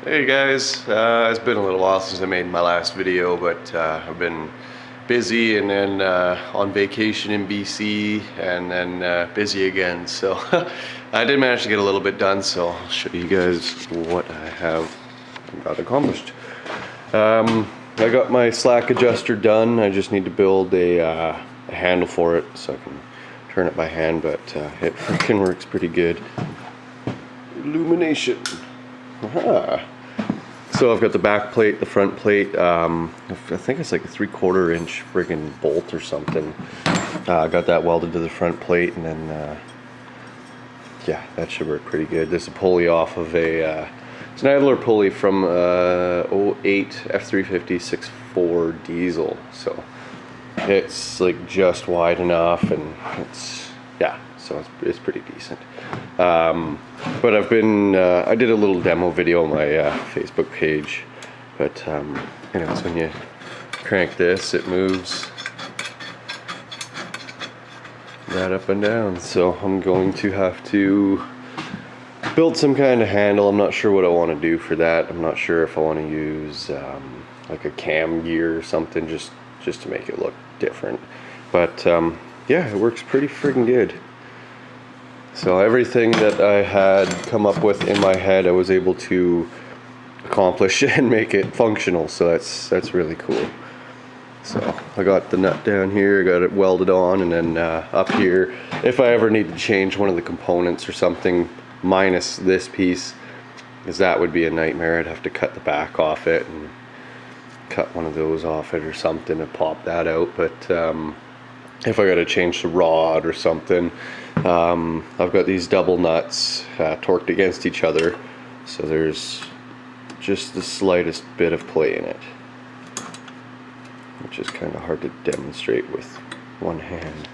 Hey guys, it's been a little while since I made my last video, but I've been busy and then on vacation in BC and then busy again, so I did manage to get a little bit done, so I'll show you guys what I have got accomplished. I got my slack adjuster done. I just need to build a handle for it so I can turn it by hand, but it freaking works pretty good. Illumination. Aha. So I've got the back plate, the front plate, I think it's like a 3/4 inch friggin' bolt or something. I got that welded to the front plate, and then yeah, that should work pretty good. There's a pulley off of it's an idler pulley from 08 F350 6.4 diesel, so it's like just wide enough, and it's, yeah, so it's pretty decent. But I've been, I did a little demo video on my Facebook page, but anyways, when you crank this, it moves right up and down. So I'm going to have to build some kind of handle. I'm not sure what I want to do for that. I'm not sure if I want to use like a cam gear or something, just to make it look different. But yeah, it works pretty friggin' good. So everything that I had come up with in my head, I was able to accomplish and make it functional. So that's really cool. So I got the nut down here, got it welded on, and then up here, if I ever need to change one of the components or something, minus this piece, because that would be a nightmare. I'd have to cut the back off it and cut one of those off it or something to pop that out. But if I got to change the rod or something, I've got these double nuts torqued against each other, so there's just the slightest bit of play in it, which is kind of hard to demonstrate with one hand.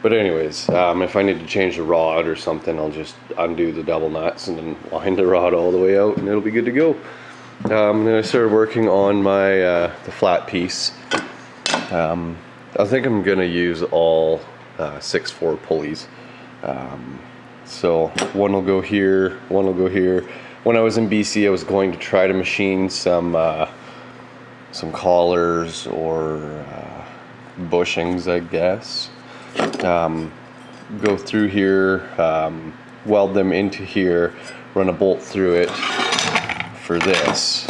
But anyways, if I need to change the rod or something, I'll just undo the double nuts and then line the rod all the way out, and it'll be good to go. Then I started working on my the flat piece. I think I'm gonna use all 6/4 pulleys. So one will go here, one will go here. When I was in BC, I was going to try to machine some collars or bushings, I guess. Go through here, weld them into here, run a bolt through it for this.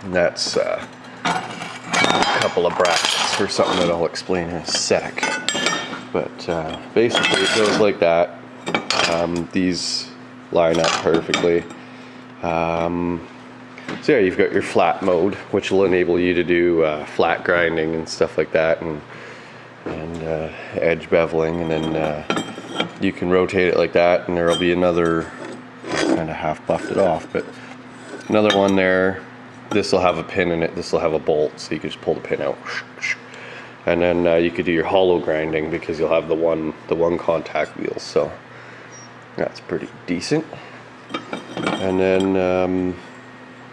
And that's a couple of brackets or something that I'll explain in a sec. But basically it goes like that. These line up perfectly. So yeah, you've got your flat mode, which will enable you to do flat grinding and stuff like that, and edge beveling, and then you can rotate it like that, and there'll be another, kind of half buffed it off, but another one there. This will have a pin in it, this will have a bolt, so you can just pull the pin out, and then you could do your hollow grinding because you'll have the one contact wheel. So that's pretty decent. And then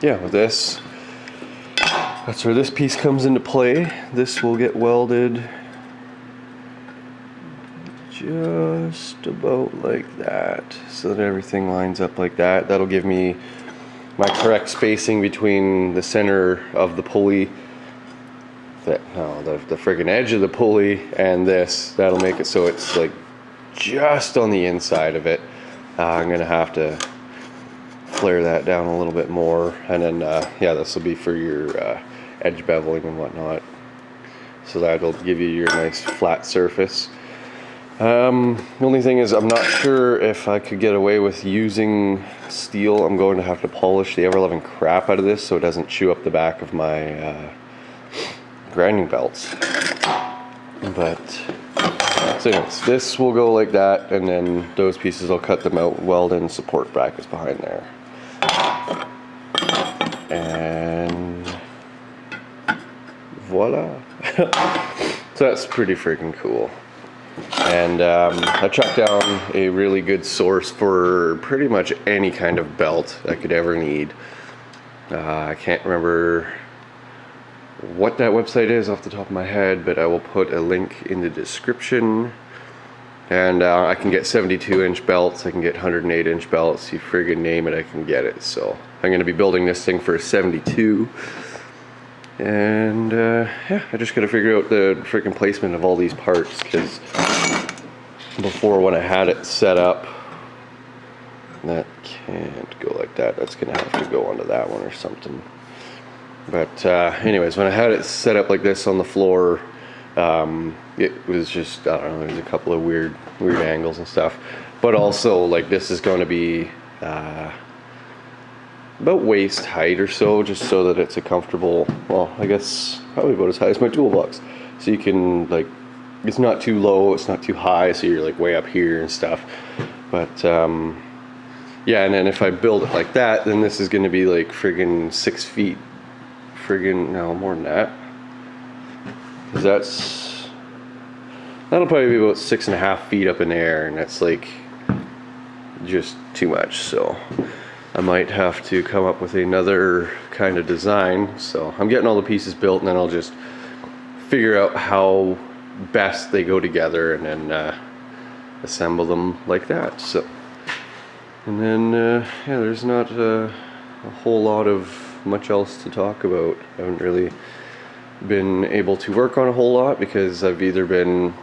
yeah, with this, that's where this piece comes into play. This will get welded just about like that, so that everything lines up like that. That'll give me my correct spacing between the center of the pulley, the friggin' edge of the pulley, and this. That'll make it so it's like just on the inside of it. I'm gonna have to flare that down a little bit more, and then yeah, this will be for your edge beveling and whatnot, so that'll give you your nice flat surface. The only thing is, I'm not sure if I could get away with using steel. I'm going to have to polish the ever-loving crap out of this so it doesn't chew up the back of my grinding belts. But so anyways, this will go like that, and then those pieces I'll cut them out, weld in support brackets behind there, and voila. So that's pretty freaking cool. And I tracked down a really good source for pretty much any kind of belt I could ever need. I can't remember what that website is off the top of my head, but I will put a link in the description. And I can get 72-inch belts, I can get 108-inch belts, you friggin' name it, I can get it. So I'm going to be building this thing for a 72. And yeah, I just got to figure out the freaking placement of all these parts, because before, when I had it set up, that can't go like that. That's going to have to go onto that one or something. But anyways, when I had it set up like this on the floor, it was just, I don't know, there's a couple of weird angles and stuff. But also, like, this is going to be about waist height or so, just so that it's a comfortable, well, I guess probably about as high as my toolbox. So you can, like, it's not too low, it's not too high, so you're like way up here and stuff. But yeah, and then if I build it like that, then this is going to be like friggin' 6 feet. Friggin', no, more than that. Because that'll probably be about 6.5 feet up in the air, and that's like just too much. So I might have to come up with another kind of design. So I'm getting all the pieces built, and then I'll just figure out how best they go together, and then assemble them like that. So, and then yeah, there's not a whole lot of much else to talk about. I haven't really been able to work on a whole lot because I've either been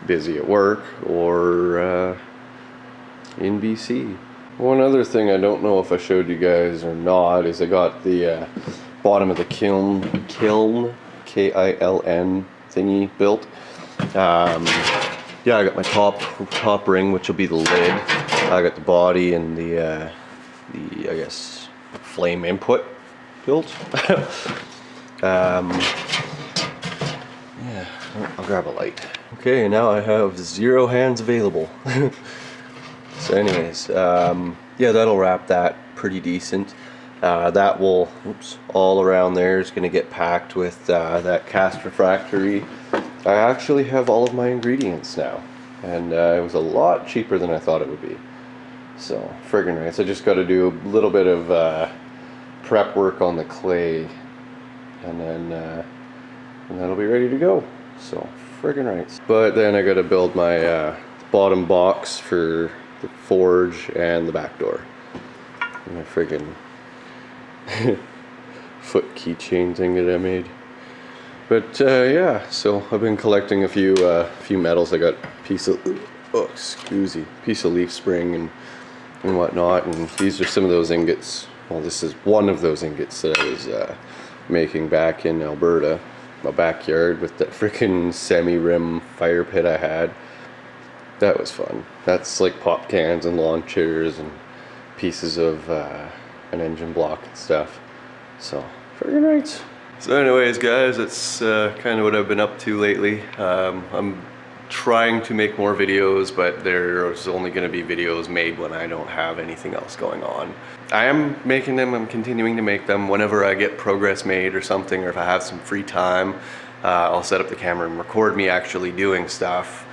busy at work or in BC. One other thing I don't know if I showed you guys or not is I got the bottom of the kiln K-I-L-N thingy built. Yeah, I got my top ring, which will be the lid. I got the body and the I guess flame input built. Yeah, I'll grab a light. Okay, now I have 0 hands available. So anyways, yeah, that'll wrap that pretty decent. That will, oops, all around there is going to get packed with that cast refractory. I actually have all of my ingredients now, and it was a lot cheaper than I thought it would be. So friggin' nice. I just got to do a little bit of prep work on the clay, and then that'll be ready to go. So friggin' right. But then I got to build my bottom box for the forge and the back door. And my friggin' foot keychain thing that I made. But yeah, so I've been collecting a few metals. I got a piece of leaf spring and whatnot, and these are some of those ingots. Well, this is one of those ingots that I was making back in Alberta, my backyard, with that freaking semi-rim fire pit I had. That was fun. That's like pop cans and lawn chairs and pieces of an engine block and stuff. So, friggin' right. So anyways, guys, that's kind of what I've been up to lately. I'm trying to make more videos, but there's only going to be videos made when I don't have anything else going on. I am making them, I'm continuing to make them. Whenever I get progress made or something, or if I have some free time, I'll set up the camera and record me actually doing stuff.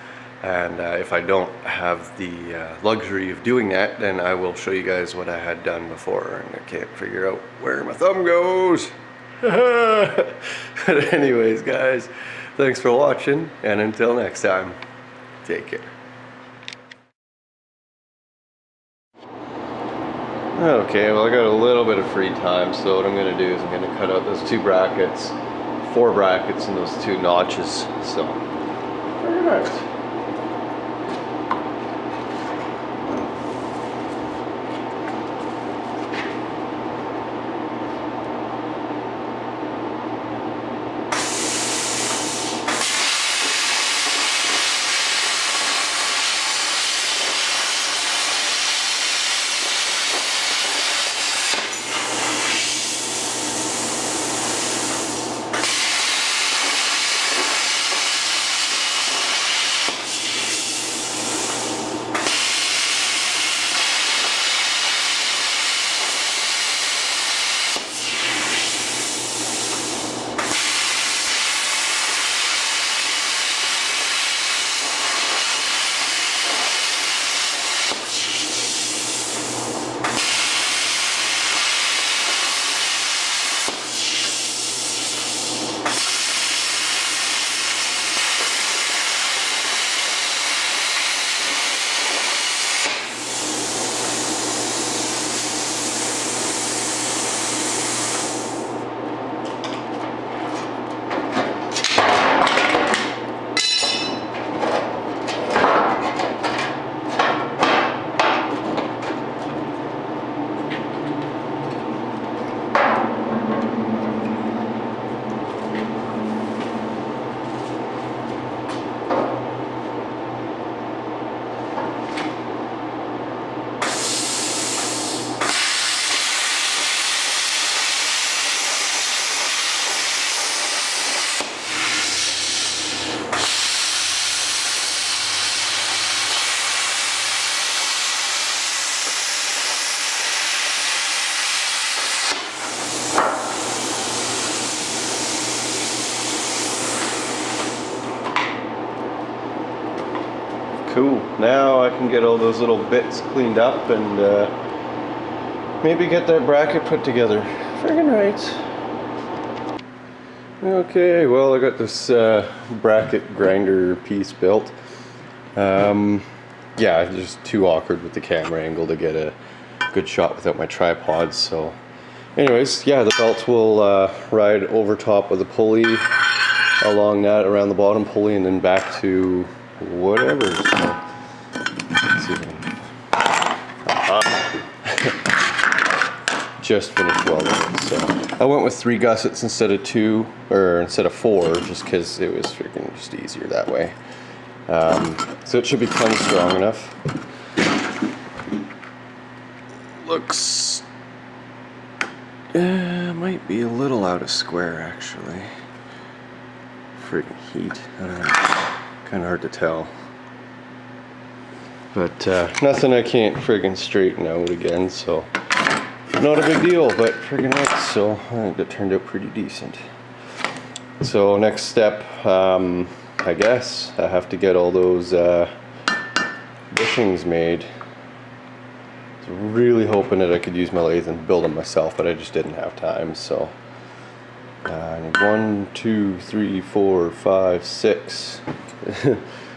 And if I don't have the luxury of doing that, then I will show you guys what I had done before, and I can't figure out where my thumb goes. But anyways, guys, thanks for watching, and until next time, take care. Okay, well, I got a little bit of free time, so what I'm going to do is I'm going to cut out those 2 brackets, 4 brackets, and those 2 notches. So, very nice. and get all those little bits cleaned up and maybe get that bracket put together. Friggin' right. Okay, well I got this bracket grinder piece built. Yeah, it's just too awkward with the camera angle to get a good shot without my tripod, so anyways, yeah, the belt will ride over top of the pulley, along that, around the bottom pulley, and then back to whatever. So, let's see. Just finished welding it, so I went with 3 gussets instead of 2, or instead of 4, just because it was freaking just easier that way. So it should be plenty strong enough. Looks might be a little out of square actually. Friggin' heat. I don't know. Kind of hard to tell. But nothing I can't friggin' straighten out again, so not a big deal, but friggin' next, so I think that turned out pretty decent. So next step, I guess I have to get all those bushings made. I was really hoping that I could use my lathe and build them myself, but I just didn't have time, so I need 1, 2, 3, 4, 5, 6,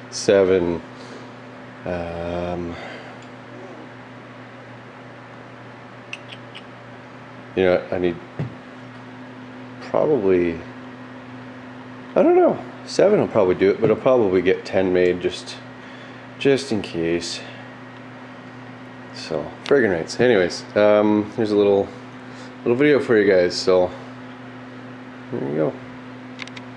7. You know, I need probably, I don't know, 7 will probably do it, but I'll probably get 10 made just in case. So friggin' rights. Anyways, here's a little video for you guys. So there you go.